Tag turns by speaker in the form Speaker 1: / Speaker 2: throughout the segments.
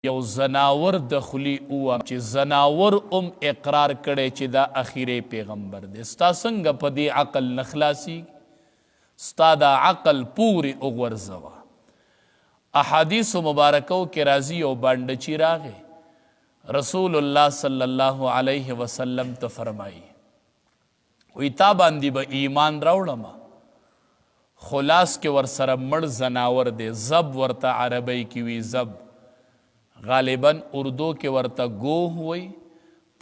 Speaker 1: یو زناور د خلی اوه چې زناور اقرار کړي چې دا اخیری پیغمبر دی. ستا څنګه په دې عقل نه خلاصیږي؟ ستا دا عقل پورې وغورځوه. احادیثو مبارکو کې راځي یو بانډچي راغی، رسول الله صلی الله علیه وسلم ته فرمایي وی تا باندې به ایمان راوړم، خلاص کې ورسره مړ زناور دی، زب ورته عربی کې وی زب، غالباً اردو کې ورته گوه وی،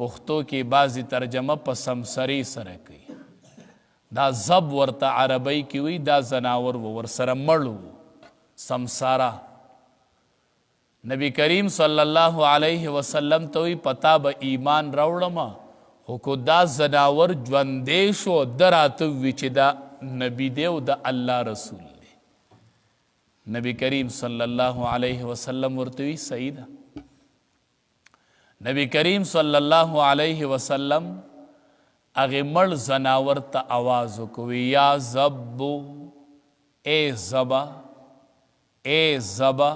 Speaker 1: پښتو کې بعضی ترجمه په سمسری سره کوي. دا زب ورته عربی کې وی، دا زناور ورسره مړ و، سمسارا. نبی کریم صلی الله علیه وسلم ته وی پتا به ایمان راوړم، خو کو دا زناور ژوندی شو ده راته وی چې دا نبی دی او د الله رسول دی. نبی کریم صلی الله علیه وسلم ورته وی صحیح ده. نبی کریم صلی الله علیه وسلم هغې مړ زناور ته آواز وکړو، یا زبو، اے زبا، اے زبا.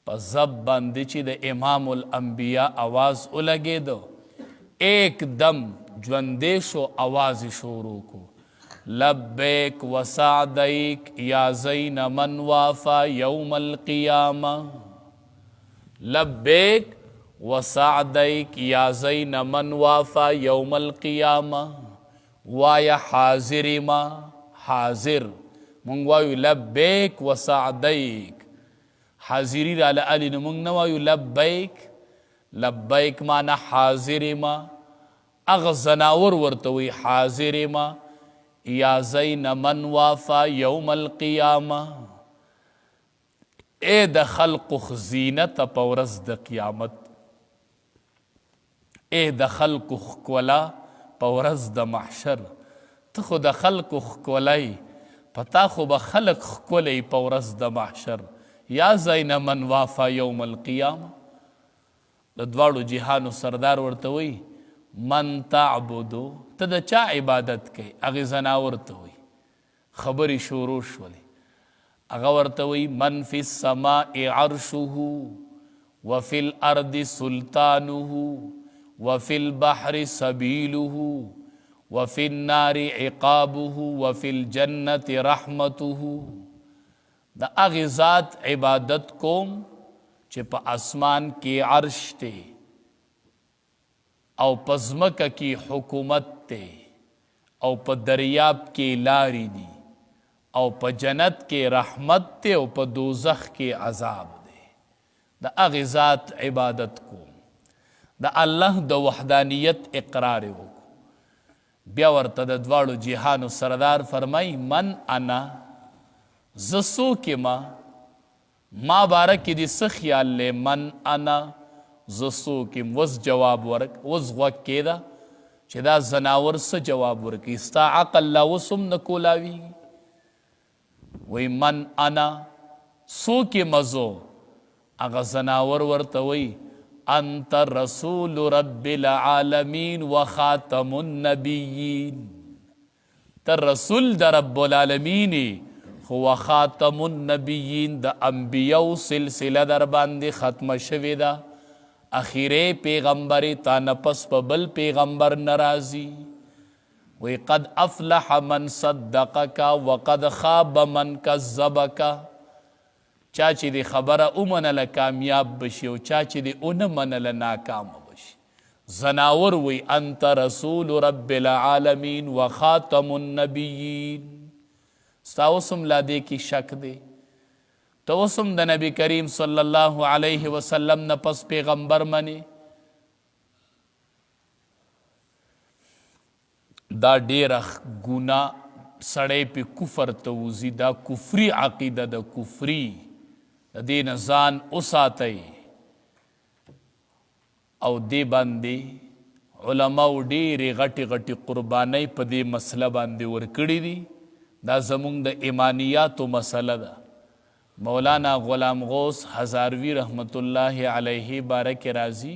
Speaker 1: په زب باندې چې د امام الانبیاء آواز ولګېدو، ایک دم ژوندی شو، آواز شروع کو، لبیک وسعدیک یا زین من وافا یوم القیامہ، لبیک وسعدیک یا زین من وافا یوم القیامہ. وایا حاضر ما، حاضر مونږ وایو لبیک وسعدیک، حاضری را لعلی نمونږ نه وایو لبیک. لبیک مانا حاضر ما، اغه زناور ورته وی حاضر ما، یا زین من وافا یوم القیامہ. اے د خلق زینت په ورځ د قیامت، اے د خلق ښکلا په ورځ د محشر. ته خو د خلق ښکلی، پتا خو به خلق ښکلی په ورځ د محشر. یا زین من وافا یوم القیامہ. د دواړو جهانو سردار ورته وی من تعبدو، ته د چا عبادت کوي؟ هغې زناور ته وی. خبرې شروع شولې، هغه ورته وی من فی السماء عرشه وفی الارض سلطانه وفی البحر سبیله وفی النار عقابه وفی الجنة رحمته. د هغې ذات عبادت کوم چې په اسمان کې عرش دی او په ځمکه کې حکومت دی او په دریاب کې لارې دي او په جنت کې رحمت دی او په دوزخ کې عذاب دی. د هغې ذات عبادت کوم. د الله د وحدانیت اقرار وکړو. بیا ورته د دواړو جهانو سردار فرمای من انا، زه څوک یم؟ ما باره کې دې څه خیال دی؟ من انا، زه څوک یم؟ اوس جواب ورک، اوس غوږ کېده چې دا زناور څه جواب ورکوي. ستا عقل لا اوس هم نه کولاویږي. وی من انا، څوک یم زه؟ هغه زناور ورته وی انت رسول رب العالمین و خاتم النبیین. ته رسول د رب العالمین خو خاتم النبیین، د انبیاو سلسله در باندې ختمه شوې ده. اخیری پیغمبر تا نه پس په بل پیغمبر ناراضي. وی قد افلح من صدقک وقد خاب من کذبک. چا چې دی خبره ومنله کامیاب بشي او چا چې دی ونه منله ناکامه بشي. زناور وی انت رسول رب العالمین و خاتم النبیین. ستا اوس هم لا دې کې شک دی؟ ته اوس هم د نبی کریم صلی الله علیه وسلم نه پس پیغمبر منې؟ دا ډېره ګناه سړی پې کفر ته وځي. دا کفري عقیده ده، کفري. د دې نه ځان وساتئ. او دې باندې علماو ډېرې غټې غټې قربانۍ په دې مسله باندې ورکړي دي. دا زمونږ د ایمانیاتو مسله ده. مولانا غلام غوث هزاروی رحمت الله علیه باره کې راځي